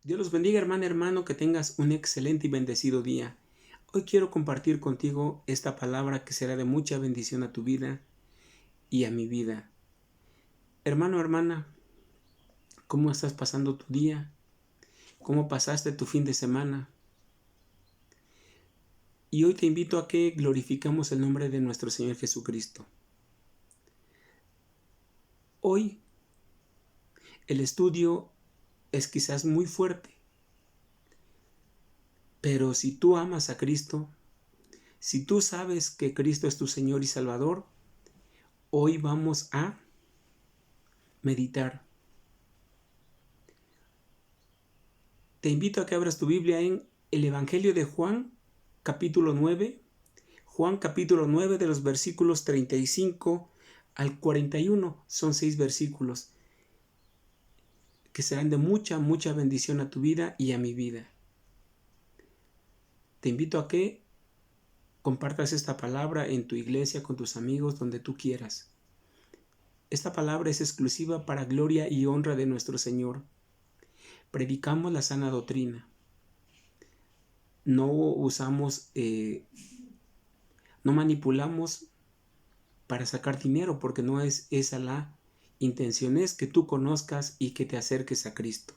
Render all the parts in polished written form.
Dios los bendiga, hermana, hermano, que tengas un excelente y bendecido día. Hoy quiero compartir contigo esta palabra que será de mucha bendición a tu vida y a mi vida. Hermano, hermana, ¿cómo estás pasando tu día? ¿Cómo pasaste tu fin de semana? Y hoy te invito a que glorificamos el nombre de nuestro Señor Jesucristo. Hoy el estudio es quizás muy fuerte, pero si tú amas a Cristo, si tú sabes que Cristo es tu Señor y Salvador, hoy vamos a meditar. Te invito a que abras tu Biblia en el Evangelio de Juan, capítulo 9. Juan, capítulo 9, de los versículos 35 al 41. Son 6 versículos que serán de mucha, mucha bendición a tu vida y a mi vida. Te invito a que compartas esta palabra en tu iglesia, con tus amigos, donde tú quieras. Esta palabra es exclusiva para gloria y honra de nuestro Señor. Predicamos la sana doctrina. No usamos, no manipulamos para sacar dinero, porque no es esa la intención. Es que tú conozcas y que te acerques a Cristo.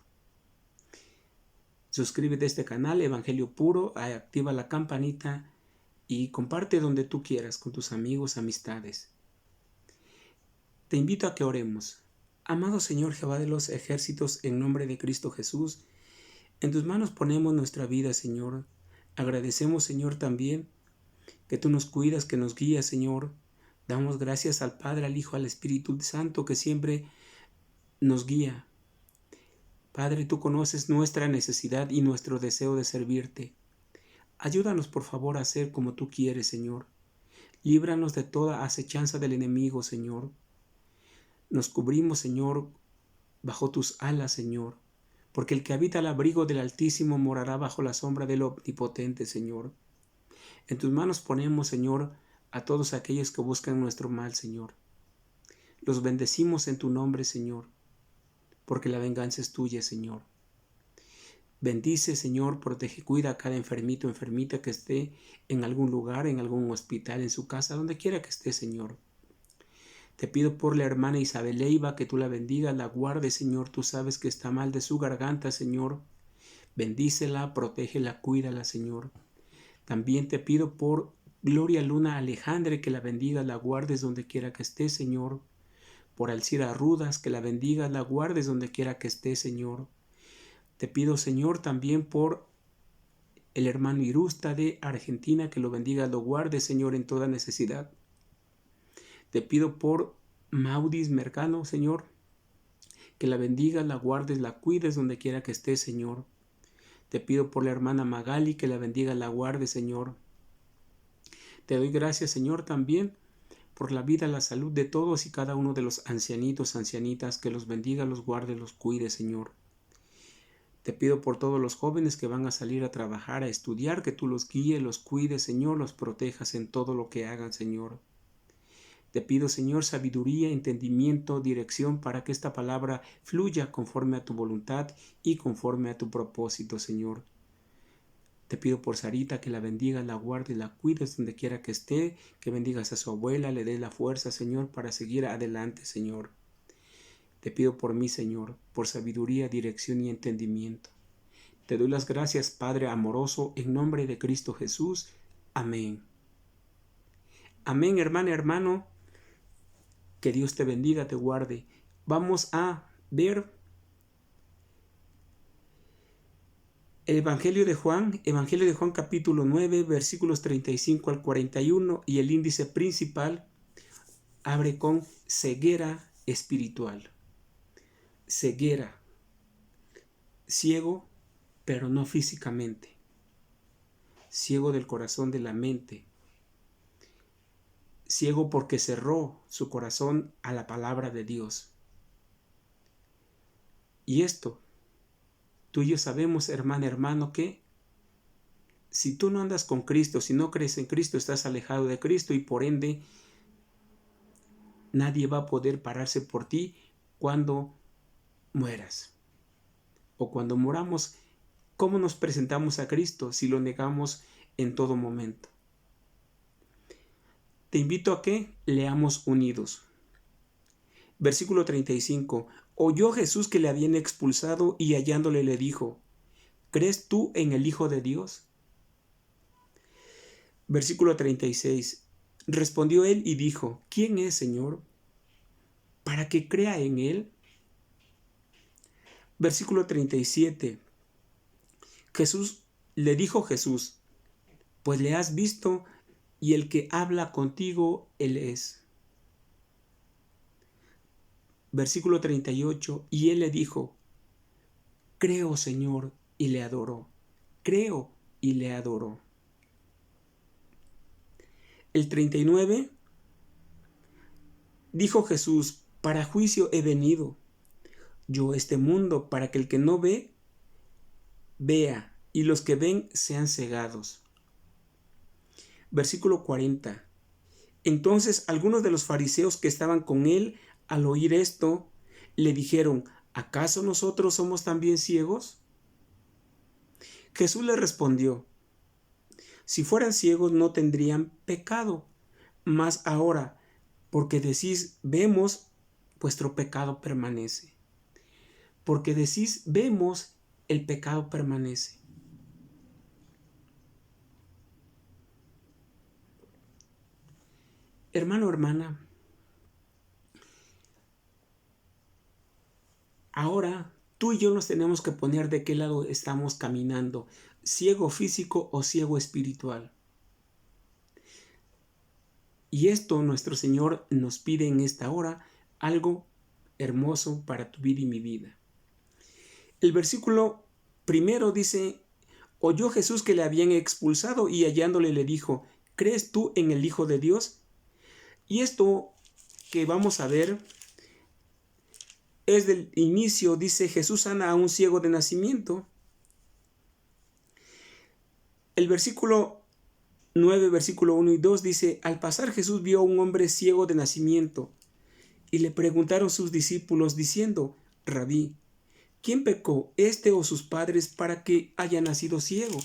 Suscríbete a este canal, Evangelio Puro, activa la campanita y comparte donde tú quieras con tus amigos, amistades. Te invito a que oremos. Amado Señor Jehová de los ejércitos, en nombre de Cristo Jesús, en tus manos ponemos nuestra vida, Señor. Agradecemos, Señor, también que tú nos cuidas, que nos guías, Señor. Damos gracias al Padre, al Hijo, al Espíritu Santo, que siempre nos guía. Padre, tú conoces nuestra necesidad y nuestro deseo de servirte. Ayúdanos, por favor, a hacer como tú quieres, Señor. Líbranos de toda acechanza del enemigo, Señor. Nos cubrimos, Señor, bajo tus alas, Señor, porque el que habita al abrigo del Altísimo morará bajo la sombra del Omnipotente, Señor. En tus manos ponemos, Señor, a todos aquellos que buscan nuestro mal, Señor. Los bendecimos en tu nombre, Señor, porque la venganza es tuya, Señor. Bendice, Señor, protege, cuida a cada enfermito o enfermita que esté en algún lugar, en algún hospital, en su casa, donde quiera que esté, Señor. Te pido por la hermana Isabel Leiva, que tú la bendigas, la guardes, Señor. Tú sabes que está mal de su garganta, Señor. Bendícela, protégela, cuídala, Señor. También te pido por Gloria Luna Alejandre, que la bendigas, la guardes donde quiera que esté, Señor. Por Alcira Rudas, que la bendigas, la guardes donde quiera que esté, Señor. Te pido, Señor, también por el hermano Irusta de Argentina, que lo bendiga, lo guarde, Señor, en toda necesidad. Te pido por Maudis Mercano, Señor, que la bendiga, la guardes, la cuides donde quiera que esté, Señor. Te pido por la hermana Magali, que la bendiga, la guarde, Señor. Te doy gracias, Señor, también por la vida, la salud de todos y cada uno de los ancianitos, ancianitas, que los bendiga, los guarde, los cuide, Señor. Te pido por todos los jóvenes que van a salir a trabajar, a estudiar, que tú los guíes, los cuides, Señor, los protejas en todo lo que hagan, Señor. Te pido, Señor, sabiduría, entendimiento, dirección para que esta palabra fluya conforme a tu voluntad y conforme a tu propósito, Señor. Te pido por Sarita, que la bendiga, la guarde y la cuides donde quiera que esté, que bendigas a su abuela, le des la fuerza, Señor, para seguir adelante, Señor. Te pido por mí, Señor, por sabiduría, dirección y entendimiento. Te doy las gracias, Padre amoroso, en nombre de Cristo Jesús. Amén. Amén, hermana, hermano. Que Dios te bendiga, te guarde. Vamos a ver el Evangelio de Juan capítulo 9, versículos 35 al 41, y el índice principal abre con ceguera espiritual. Ceguera. Ciego, pero no físicamente. Ciego del corazón, de la mente. Ciego porque cerró su corazón a la palabra de Dios. Y esto, tú y yo sabemos, hermana, hermano, que si tú no andas con Cristo, si no crees en Cristo, estás alejado de Cristo y por ende nadie va a poder pararse por ti cuando mueras o cuando moramos, ¿cómo nos presentamos a Cristo si lo negamos en todo momento? Te invito a que leamos unidos. Versículo 35. Oyó Jesús que le habían expulsado y hallándole le dijo: ¿Crees tú en el Hijo de Dios? Versículo 36. Respondió él y dijo: ¿Quién es, Señor, para que crea en él? Versículo 37. Le dijo Jesús: Pues le has visto, y el que habla contigo, él es. Versículo 38. Y él le dijo: Creo, Señor, y le adoró. Creo, y le adoró. El 39. Dijo Jesús: Para juicio he venido yo a este mundo, para que el que no ve, vea, y los que ven sean cegados. Versículo 40. Entonces algunos de los fariseos que estaban con él, al oír esto, le dijeron: ¿acaso nosotros somos también ciegos? Jesús les respondió: si fueran ciegos no tendrían pecado, mas ahora, porque decís vemos, vuestro pecado permanece. Porque decís vemos, el pecado permanece. Hermano, hermana, ahora tú y yo nos tenemos que poner de qué lado estamos caminando, ciego físico o ciego espiritual. Y esto nuestro Señor nos pide en esta hora, algo hermoso para tu vida y mi vida. El versículo primero dice: oyó Jesús que le habían expulsado y hallándole le dijo: ¿crees tú en el Hijo de Dios? Y esto que vamos a ver es del inicio. Dice: Jesús sana a un ciego de nacimiento. El versículo 9, versículo 1 y 2 dice: al pasar Jesús vio a un hombre ciego de nacimiento y le preguntaron sus discípulos diciendo: Rabí, ¿quién pecó, este o sus padres, para que haya nacido ciego?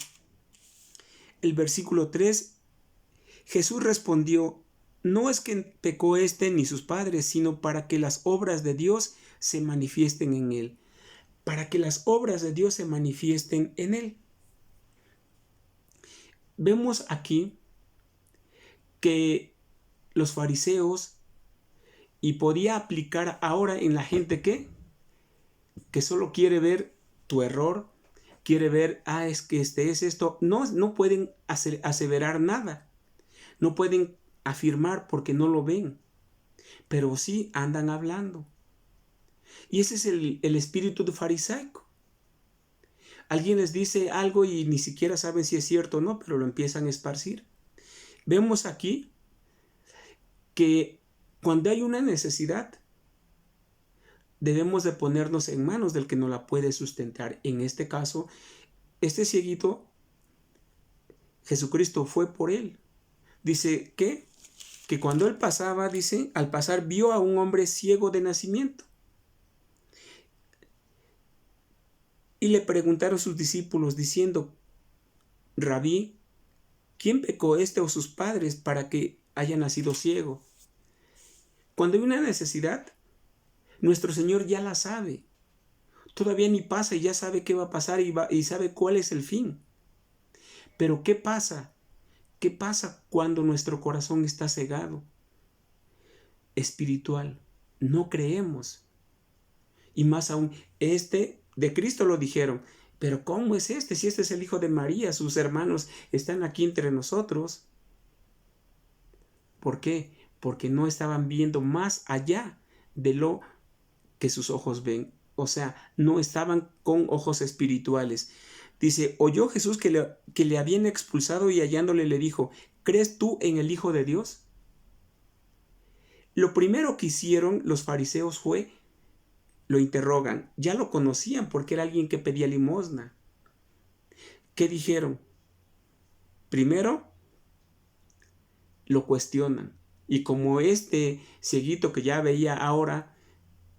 El versículo 3, Jesús respondió: no es que pecó este ni sus padres, sino para que las obras de Dios se manifiesten en él. Para que las obras de Dios se manifiesten en él. Vemos aquí que los fariseos, y podía aplicar ahora en la gente que solo quiere ver tu error, quiere ver, es que es esto. No pueden aseverar nada. No pueden afirmar porque no lo ven, pero sí andan hablando. Y ese es el espíritu de farisaico. Alguien les dice algo y ni siquiera saben si es cierto o no, pero lo empiezan a esparcir. Vemos aquí que cuando hay una necesidad, debemos de ponernos en manos del que nos la puede sustentar. En este caso, este cieguito, Jesucristo fue por él. Dice que cuando él pasaba, dice, al pasar vio a un hombre ciego de nacimiento. Y le preguntaron sus discípulos diciendo: Rabí, ¿quién pecó, este o sus padres, para que haya nacido ciego? Cuando hay una necesidad, nuestro Señor ya la sabe. Todavía ni pasa y ya sabe qué va a pasar y sabe cuál es el fin. Pero ¿qué pasa? ¿Qué pasa cuando nuestro corazón está cegado? Espiritual. No creemos. Y más aún, de Cristo lo dijeron: pero ¿cómo es este? Si este es el Hijo de María, sus hermanos están aquí entre nosotros. ¿Por qué? Porque no estaban viendo más allá de lo que sus ojos ven. O sea, no estaban con ojos espirituales. Dice: oyó Jesús que le habían expulsado y hallándole le dijo: ¿crees tú en el Hijo de Dios? Lo primero que hicieron los fariseos fue, lo interrogan. Ya lo conocían porque era alguien que pedía limosna. ¿Qué dijeron? Primero, lo cuestionan. Y como este cieguito que ya veía ahora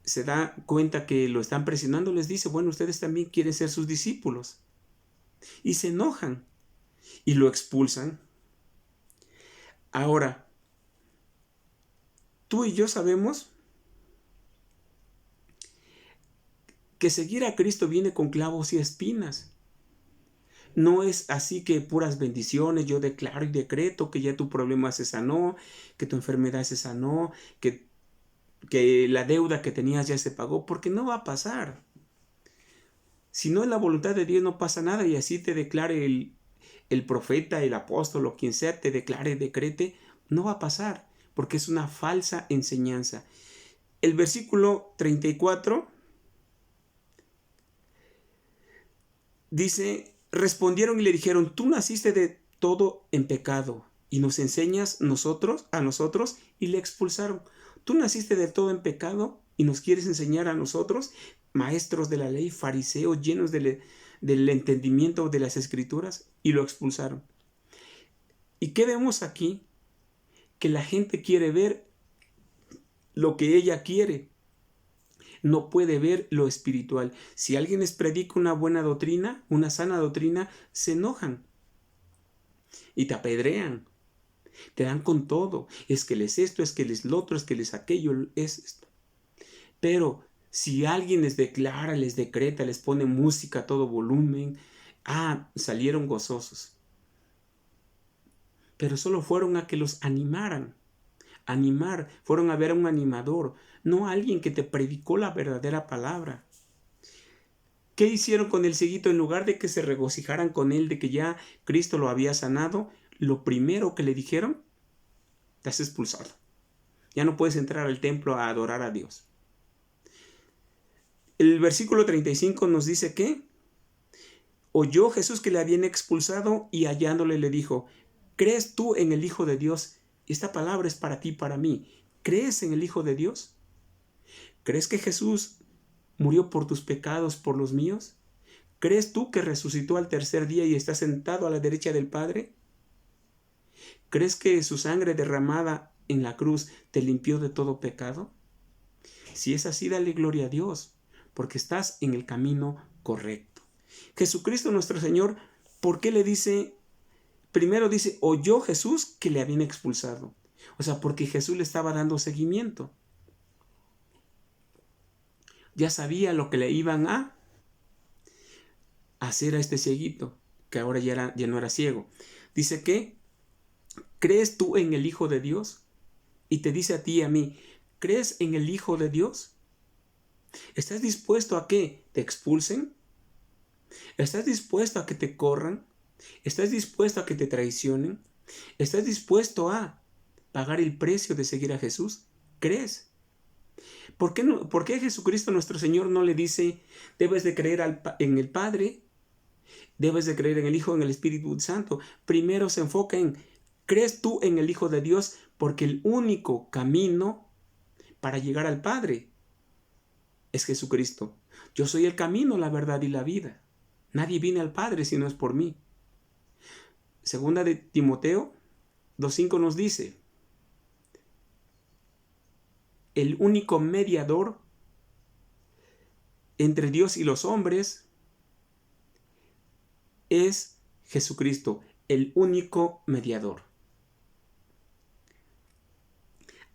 se da cuenta que lo están presionando, les dice, bueno, ustedes también quieren ser sus discípulos. Y se enojan y lo expulsan. Ahora, tú y yo sabemos que seguir a Cristo viene con clavos y espinas. No es así que puras bendiciones, yo declaro y decreto que ya tu problema se sanó, que tu enfermedad se sanó, que la deuda que tenías ya se pagó, porque no va a pasar. Si no es la voluntad de Dios, no pasa nada, y así te declare el profeta, el apóstol o quien sea, te declare, decrete, no va a pasar, porque es una falsa enseñanza. El versículo 34 dice, respondieron y le dijeron, tú naciste de todo en pecado y nos enseñas a nosotros, y le expulsaron. Tú naciste de todo en pecado y nos quieres enseñar a nosotros, maestros de la ley, fariseos llenos del entendimiento de las escrituras, y lo expulsaron. ¿Y qué vemos aquí? Que la gente quiere ver lo que ella quiere, no puede ver lo espiritual. Si alguien les predica una buena doctrina, una sana doctrina, se enojan y te apedrean, te dan con todo. Es que les esto, es que les lo otro, es que les aquello, es esto. Pero si alguien les declara, les decreta, les pone música a todo volumen, salieron gozosos. Pero solo fueron a que los animaran. Fueron a ver a un animador, no a alguien que te predicó la verdadera palabra. ¿Qué hicieron con el cieguito? En lugar de que se regocijaran con él, de que ya Cristo lo había sanado, lo primero que le dijeron, te has expulsado. Ya no puedes entrar al templo a adorar a Dios. El versículo 35 nos dice que oyó Jesús que le habían expulsado, y hallándole le dijo, ¿crees tú en el Hijo de Dios? Esta palabra es para ti y para mí. ¿Crees en el Hijo de Dios? ¿Crees que Jesús murió por tus pecados, por los míos? ¿Crees tú que resucitó al tercer día y está sentado a la derecha del Padre? ¿Crees que su sangre derramada en la cruz te limpió de todo pecado? Si es así, dale gloria a Dios, porque estás en el camino correcto. Jesucristo nuestro Señor, ¿por qué le dice? Primero dice, oyó Jesús que le habían expulsado. O sea, porque Jesús le estaba dando seguimiento. Ya sabía lo que le iban a hacer a este cieguito, que ahora ya no era ciego. Dice que, ¿crees tú en el Hijo de Dios? Y te dice a ti y a mí, ¿crees en el Hijo de Dios? ¿Estás dispuesto a que te expulsen? ¿Estás dispuesto a que te corran? ¿Estás dispuesto a que te traicionen? ¿Estás dispuesto a pagar el precio de seguir a Jesús? ¿Crees? ¿Por qué Jesucristo nuestro Señor no le dice, debes de creer en el Padre, debes de creer en el Hijo, en el Espíritu Santo? Primero se enfoca en, ¿crees tú en el Hijo de Dios? Porque el único camino para llegar al Padre es Jesucristo. Yo soy el camino, la verdad y la vida. Nadie viene al Padre si no es por mí. Segunda de Timoteo 2:5 nos dice, el único mediador entre Dios y los hombres es Jesucristo, el único mediador.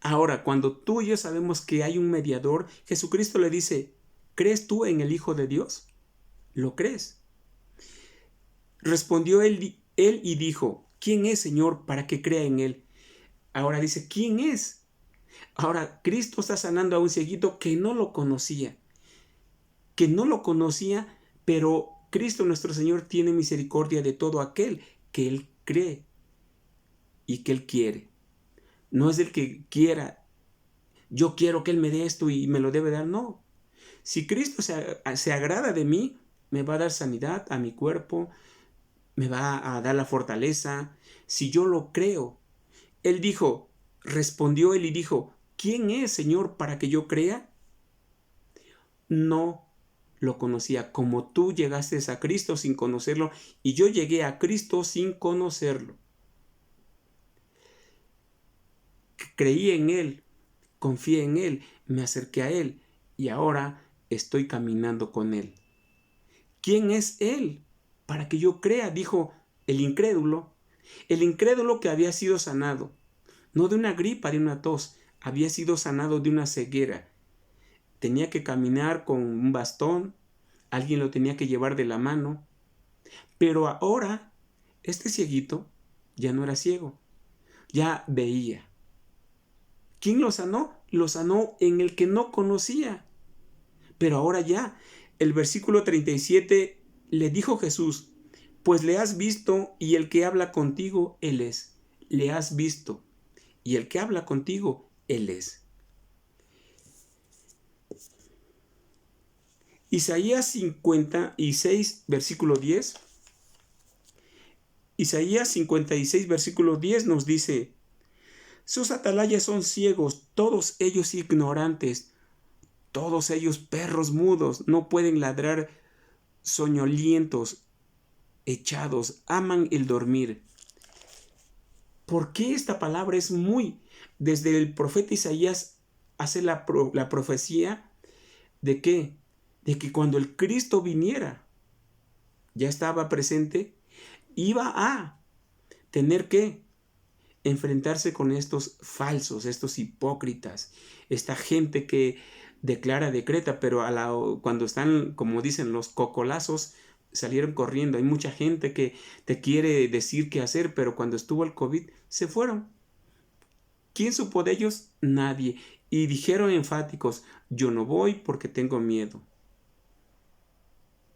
Ahora, cuando tú y yo sabemos que hay un mediador, Jesucristo le dice, ¿crees tú en el Hijo de Dios? ¿Lo crees? Respondió él y dijo, ¿quién es, Señor, para que crea en él? Ahora dice, ¿quién es? Ahora, Cristo está sanando a un cieguito que no lo conocía. Pero Cristo nuestro Señor tiene misericordia de todo aquel que Él cree y que Él quiere. No es del que quiera, yo quiero que Él me dé esto y me lo debe dar, no. Si Cristo se agrada de mí, me va a dar sanidad a mi cuerpo, me va a dar la fortaleza, si yo lo creo. Respondió él y dijo, ¿quién es, Señor, para que yo crea? No lo conocía, como tú llegaste a Cristo sin conocerlo y yo llegué a Cristo sin conocerlo. Creí en Él, confié en Él, me acerqué a Él y ahora estoy caminando con Él. ¿Quién es Él para que yo crea?, dijo el incrédulo que había sido sanado, no de una gripa, de una tos, había sido sanado de una ceguera. Tenía que caminar con un bastón, alguien lo tenía que llevar de la mano, pero ahora este cieguito ya no era ciego, ya veía. ¿Quién lo sanó? Lo sanó en el que no conocía. Pero ahora ya, el versículo 37, le dijo Jesús: pues le has visto y el que habla contigo, Él es. Le has visto y el que habla contigo, Él es. Isaías 56, versículo 10. Isaías 56, versículo 10 nos dice: sus atalayas son ciegos, todos ellos ignorantes, todos ellos perros mudos, no pueden ladrar, soñolientos, echados, aman el dormir. ¿Por qué esta palabra es muy? Desde el profeta Isaías hace la profecía de qué? De que cuando el Cristo viniera, ya estaba presente, iba a tener que enfrentarse con estos falsos, estos hipócritas, esta gente que decreta, pero cuando están, como dicen, los cocolazos, salieron corriendo. Hay mucha gente que te quiere decir qué hacer, pero cuando estuvo el COVID, se fueron. ¿Quién supo de ellos? Nadie. Y dijeron enfáticos: yo no voy porque tengo miedo.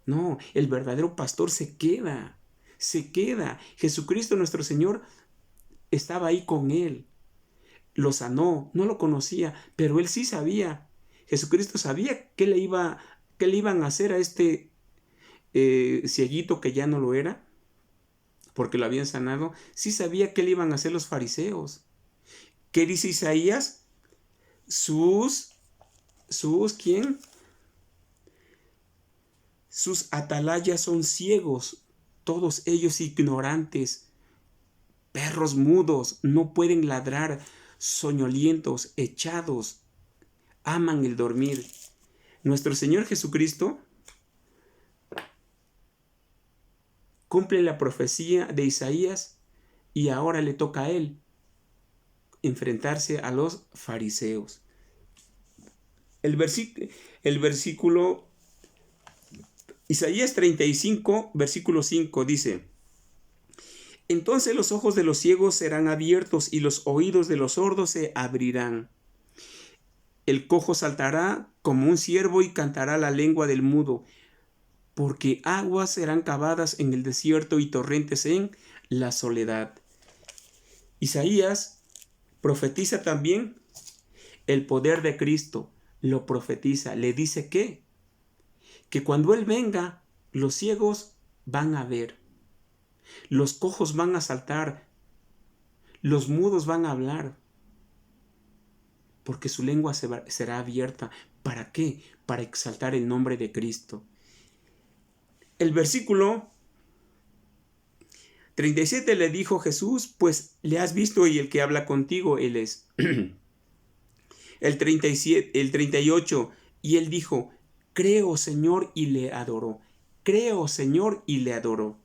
No, el verdadero pastor se queda. Jesucristo nuestro Señor estaba ahí con él. Lo sanó, no lo conocía, pero él sí sabía. Jesucristo sabía qué le iban a hacer a este cieguito que ya no lo era, porque lo habían sanado. Sí sabía qué le iban a hacer los fariseos. ¿Qué dice Isaías? ¿Quién? Sus atalayas son ciegos, todos ellos ignorantes, perros mudos, no pueden ladrar, soñolientos, echados, aman el dormir. Nuestro Señor Jesucristo cumple la profecía de Isaías y ahora le toca a él enfrentarse a los fariseos. El versículo Isaías 35, versículo 5 dice: entonces los ojos de los ciegos serán abiertos y los oídos de los sordos se abrirán. El cojo saltará como un ciervo y cantará la lengua del mudo, porque aguas serán cavadas en el desierto y torrentes en la soledad. Isaías profetiza también el poder de Cristo, lo profetiza, le dice que cuando Él venga, los ciegos van a ver, los cojos van a saltar, los mudos van a hablar, porque su lengua será abierta. ¿Para qué? Para exaltar el nombre de Cristo. El versículo 37 le dijo Jesús: pues le has visto y el que habla contigo, Él es. El 38, y él dijo: creo, Señor, y le adoró. Creo, Señor, y le adoró.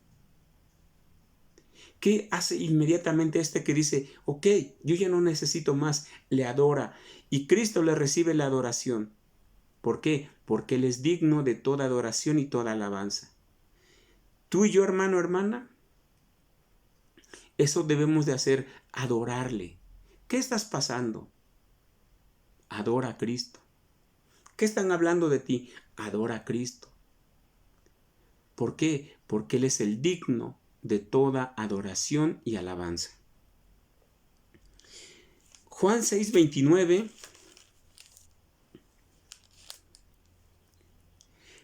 ¿Qué hace inmediatamente este que dice: ok, yo ya no necesito más? Le adora. Y Cristo le recibe la adoración. ¿Por qué? Porque Él es digno de toda adoración y toda alabanza. Tú y yo, hermano, hermana, eso debemos de hacer, adorarle. ¿Qué estás pasando? Adora a Cristo. ¿Qué están hablando de ti? Adora a Cristo. ¿Por qué? Porque Él es el digno de toda adoración y alabanza. Juan 6:29.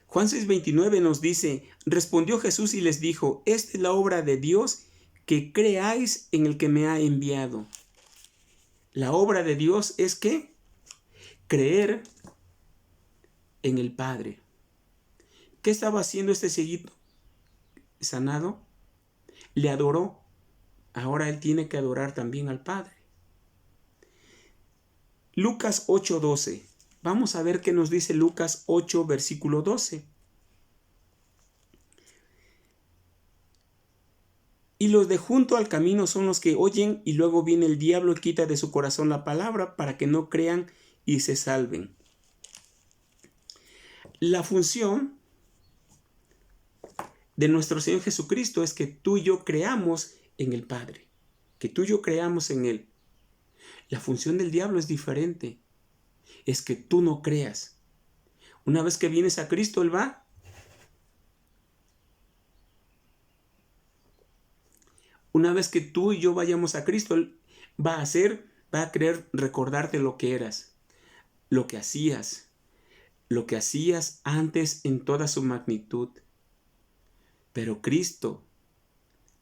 Juan 6:29 nos dice: respondió Jesús y les dijo: esta es la obra de Dios, que creáis en el que me ha enviado. La obra de Dios es ¿qué? Creer en el Padre. ¿Qué estaba haciendo este cieguito sanado? Le adoró. Ahora él tiene que adorar también al Padre. Lucas 8:12. Vamos a ver qué nos dice Lucas 8, versículo 12. Y los de junto al camino son los que oyen, y luego viene el diablo y quita de su corazón la palabra para que no crean y se salven. La función de nuestro Señor Jesucristo es que tú y yo creamos en el Padre, que tú y yo creamos en Él. La función del diablo es diferente, es que tú no creas. Una vez que vienes a Cristo, Él va. Una vez que tú y yo vayamos a Cristo, Él va a querer recordarte lo que eras, lo que hacías antes en toda su magnitud. Pero Cristo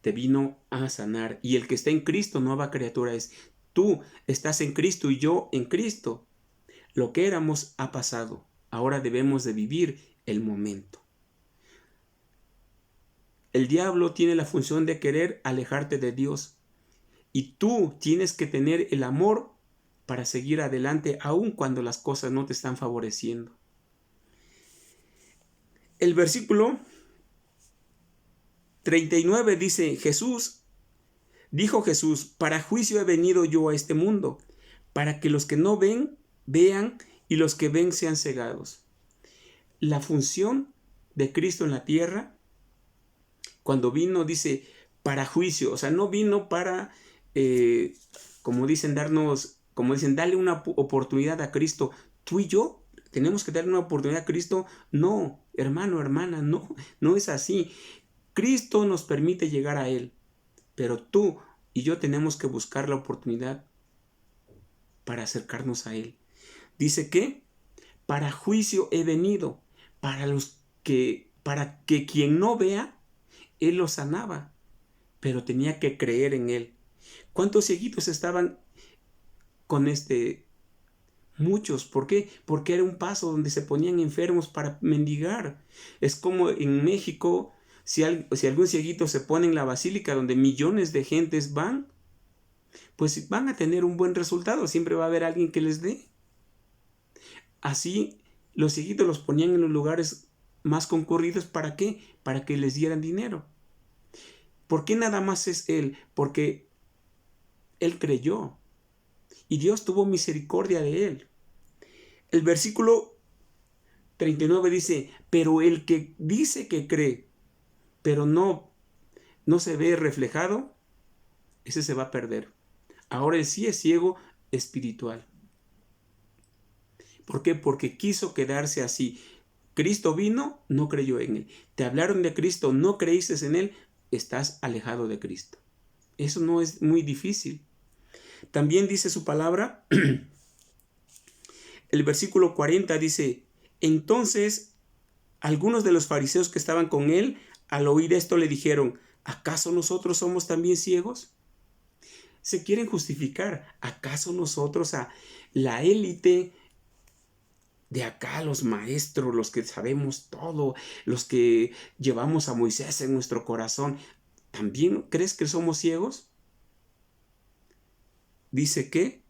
te vino a sanar, y el que está en Cristo, nueva criatura es. Tú estás en Cristo y yo en Cristo. Lo que éramos ha pasado. Ahora debemos de vivir el momento. El diablo tiene la función de querer alejarte de Dios. Y tú tienes que tener el amor para seguir adelante aun cuando las cosas no te están favoreciendo. El versículo 39 dice, dijo Jesús, para juicio he venido yo a este mundo, para que los que no ven, vean, y los que ven sean cegados. La función de Cristo en la tierra, cuando vino, dice, para juicio, o sea, no vino para, como dicen, darle una oportunidad a Cristo. Tú y yo tenemos que darle una oportunidad a Cristo. No, hermano, hermana, no es así. Cristo nos permite llegar a Él, pero tú y yo tenemos que buscar la oportunidad para acercarnos a Él. Dice que para juicio he venido, para que quien no vea, Él lo sanaba, pero tenía que creer en Él. ¿Cuántos cieguitos estaban con Muchos. ¿Por qué? Porque era un paso donde se ponían enfermos para mendigar. Es como en México, si algún cieguito se pone en la basílica donde millones de gentes van, pues van a tener un buen resultado. Siempre va a haber alguien que les dé. Así, los cieguitos los ponían en los lugares más concurridos. ¿Para qué? Para que les dieran dinero. ¿Por qué nada más es Él? Porque Él creyó. Y Dios tuvo misericordia de él. El versículo 39 dice, pero el que dice que cree, pero no se ve reflejado, ese se va a perder. Ahora él sí es ciego espiritual. ¿Por qué? Porque quiso quedarse así. Cristo vino, no creyó en él. Te hablaron de Cristo, no creíste en él, estás alejado de Cristo. Eso no es muy difícil. También dice su palabra, el versículo 40 dice, entonces algunos de los fariseos que estaban con él, al oír esto le dijeron, ¿acaso nosotros somos también ciegos? Se quieren justificar. ¿Acaso nosotros, a la élite de acá, los maestros, los que sabemos todo, los que llevamos a Moisés en nuestro corazón, también crees que somos ciegos? Dice que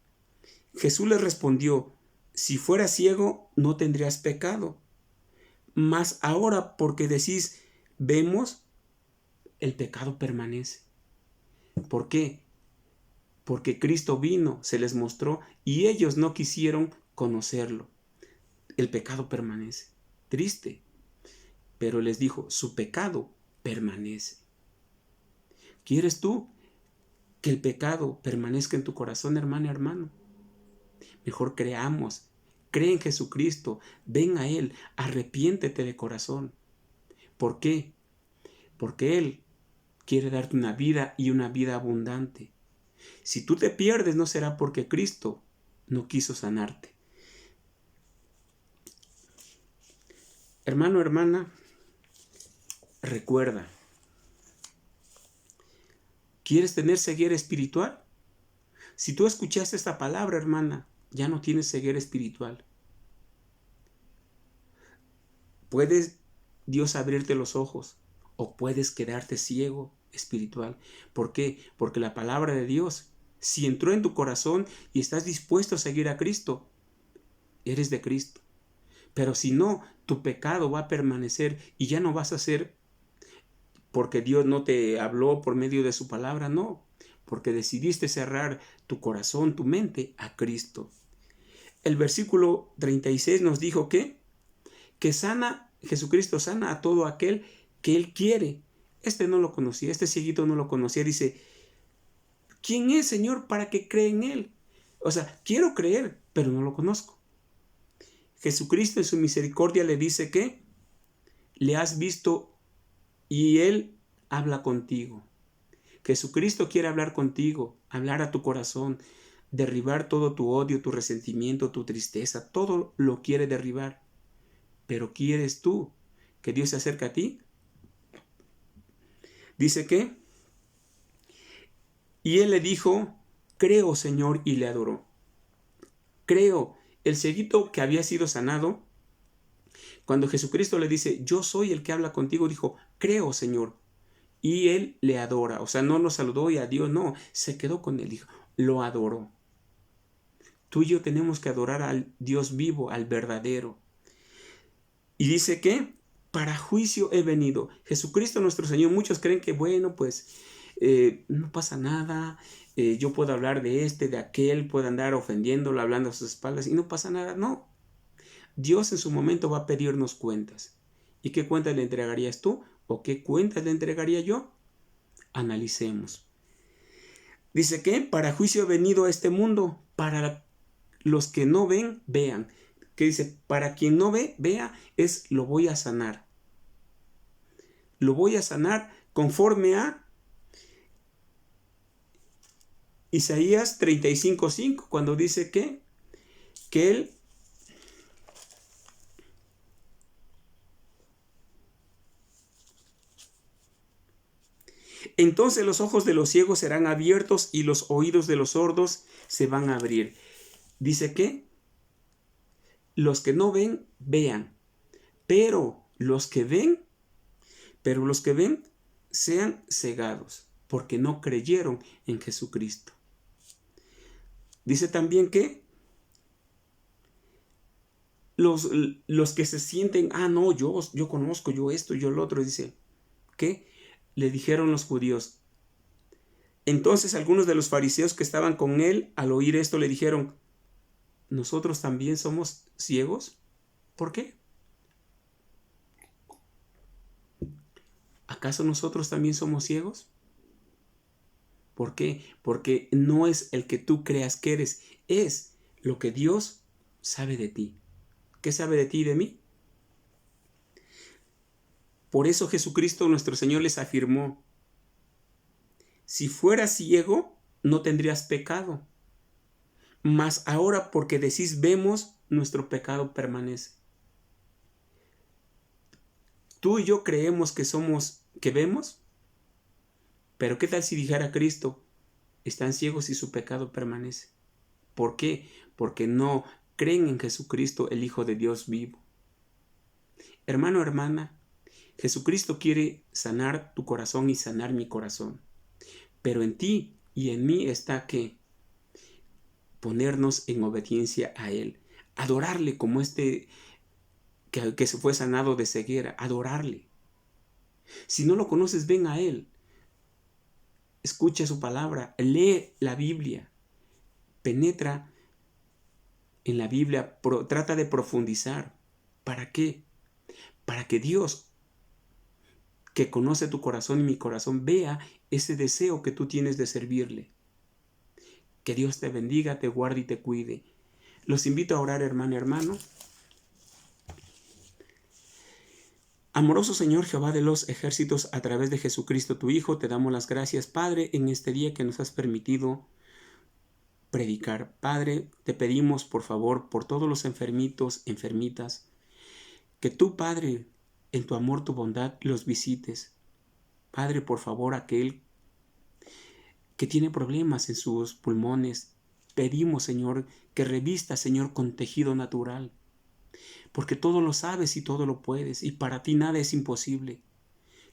Jesús les respondió, si fueras ciego no tendrías pecado, mas ahora porque decís, vemos, el pecado permanece. ¿Por qué? Porque Cristo vino, se les mostró y ellos no quisieron conocerlo. El pecado permanece. Triste. Pero les dijo, su pecado permanece. ¿Quieres tú que el pecado permanezca en tu corazón, hermana, hermano? Mejor creamos. Cree en Jesucristo. Ven a Él. Arrepiéntete de corazón. ¿Por qué? Porque Él quiere darte una vida y una vida abundante. Si tú te pierdes, no será porque Cristo no quiso sanarte. Hermano, hermana, recuerda. ¿Quieres tener ceguera espiritual? Si tú escuchaste esta palabra, hermana, ya no tienes ceguera espiritual. Puedes Dios abrirte los ojos o puedes quedarte ciego espiritual. ¿Por qué? Porque la palabra de Dios, si entró en tu corazón y estás dispuesto a seguir a Cristo, eres de Cristo. Pero si no, tu pecado va a permanecer y ya no vas a ser porque Dios no te habló por medio de su palabra, no, porque decidiste cerrar tu corazón, tu mente a Cristo. El versículo 36 nos dijo que Jesucristo sana a todo aquel que Él quiere. Este no lo conocía, este cieguito no lo conocía. Dice, ¿quién es, Señor, para que cree en Él? O sea, quiero creer, pero no lo conozco. Jesucristo en su misericordia le dice que le has visto y Él habla contigo. Jesucristo quiere hablar contigo, hablar a tu corazón, derribar todo tu odio, tu resentimiento, tu tristeza, todo lo quiere derribar. Pero ¿quieres tú que Dios se acerque a ti? Dice que, y él le dijo, creo, Señor, y le adoró. Creo, el cieguito que había sido sanado, cuando Jesucristo le dice, yo soy el que habla contigo, dijo, creo, Señor. Y él le adora, o sea, no lo saludó y adiós, no, se quedó con él, dijo, lo adoró. Tú y yo tenemos que adorar al Dios vivo, al verdadero. Y dice que para juicio he venido. Jesucristo nuestro Señor, muchos creen que bueno, pues no pasa nada, yo puedo hablar de este, de aquel, puedo andar ofendiéndolo, hablando a sus espaldas y no pasa nada. No, Dios en su momento va a pedirnos cuentas. ¿Y qué cuentas le entregarías tú? ¿O qué cuentas le entregaría yo? Analicemos. Dice que para juicio he venido a este mundo, para los que no ven, vean. Que dice, para quien no ve, vea, es lo voy a sanar. Lo voy a sanar conforme a Isaías 35:5, cuando dice que él entonces los ojos de los ciegos serán abiertos y los oídos de los sordos se van a abrir. Dice que los que no ven, vean, pero los que ven sean cegados, porque no creyeron en Jesucristo. Dice también que los que se sienten, no, yo conozco, yo esto, yo lo otro, dice, ¿qué? Le dijeron los judíos. Entonces algunos de los fariseos que estaban con él, al oír esto, le dijeron, ¿nosotros también somos ciegos? ¿Por qué? ¿Acaso nosotros también somos ciegos? ¿Por qué? Porque no es el que tú creas que eres, es lo que Dios sabe de ti. ¿Qué sabe de ti y de mí? Por eso Jesucristo nuestro Señor les afirmó, si fueras ciego, no tendrías pecado. Mas ahora porque decís vemos, nuestro pecado permanece. Tú y yo creemos que vemos, pero ¿qué tal si dijera Cristo, están ciegos y su pecado permanece? ¿Por qué? Porque no creen en Jesucristo, el Hijo de Dios vivo. Hermano, hermana, Jesucristo quiere sanar tu corazón y sanar mi corazón. Pero en ti y en mí está que ponernos en obediencia a Él, adorarle como que se fue sanado de ceguera, adorarle. Si no lo conoces, ven a Él, escucha su palabra, lee la Biblia, penetra en la Biblia, trata de profundizar. ¿Para qué? Para que Dios, que conoce tu corazón y mi corazón, vea ese deseo que tú tienes de servirle. Que Dios te bendiga, te guarde y te cuide. Los invito a orar, hermano, hermano. Amoroso Señor Jehová de los ejércitos, a través de Jesucristo tu Hijo, te damos las gracias, Padre, en este día que nos has permitido predicar. Padre, te pedimos, por favor, por todos los enfermitos, enfermitas, que tú, Padre, en tu amor, tu bondad, los visites. Padre, por favor, aquel que tiene problemas en sus pulmones, pedimos, Señor, que revista, Señor, con tejido natural, porque todo lo sabes y todo lo puedes, y para ti nada es imposible.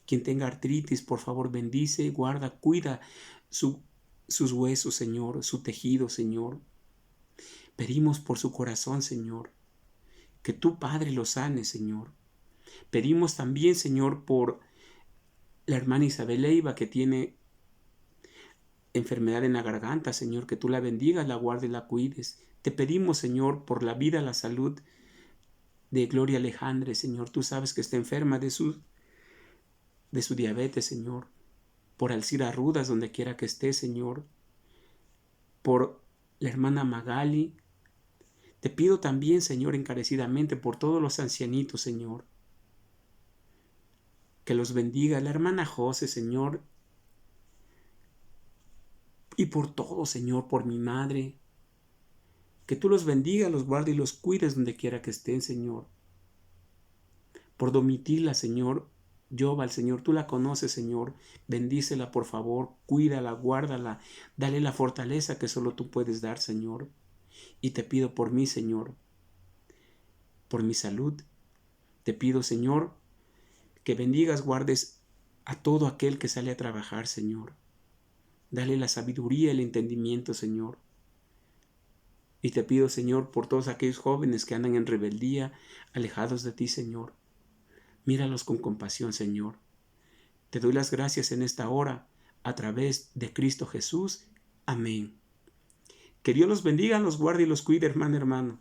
Quien tenga artritis, por favor, bendice, guarda, cuida sus huesos, Señor, su tejido, Señor. Pedimos por su corazón, Señor. que tú, Padre, los sanes, Señor. Pedimos también, Señor, por la hermana Isabel Leiva, que tiene enfermedad en la garganta, Señor, que tú la bendigas, la guardes, la cuides. Te pedimos, Señor, por la vida, la salud de Gloria Alejandre, Señor. Tú sabes que está enferma de su diabetes, Señor. Por Alcira Rudas, donde quiera que esté, Señor. Por la hermana Magali. Te pido también, Señor, encarecidamente por todos los ancianitos, Señor. Que los bendiga la hermana José, Señor. Y por todo, Señor, por mi madre. Que tú los bendigas, los guardes y los cuides donde quiera que estén, Señor. Por Domitila, Señor. Yoval, Señor, tú la conoces, Señor. Bendícela, por favor. Cuídala, guárdala. Dale la fortaleza que solo tú puedes dar, Señor. Y te pido por mí, Señor. Por mi salud. Te pido, Señor, que bendigas, guardes a todo aquel que sale a trabajar, Señor. Dale la sabiduría y el entendimiento, Señor. Y te pido, Señor, por todos aquellos jóvenes que andan en rebeldía, alejados de ti, Señor. Míralos con compasión, Señor. Te doy las gracias en esta hora, a través de Cristo Jesús. Amén. Que Dios los bendiga, los guarde y los cuide, hermano.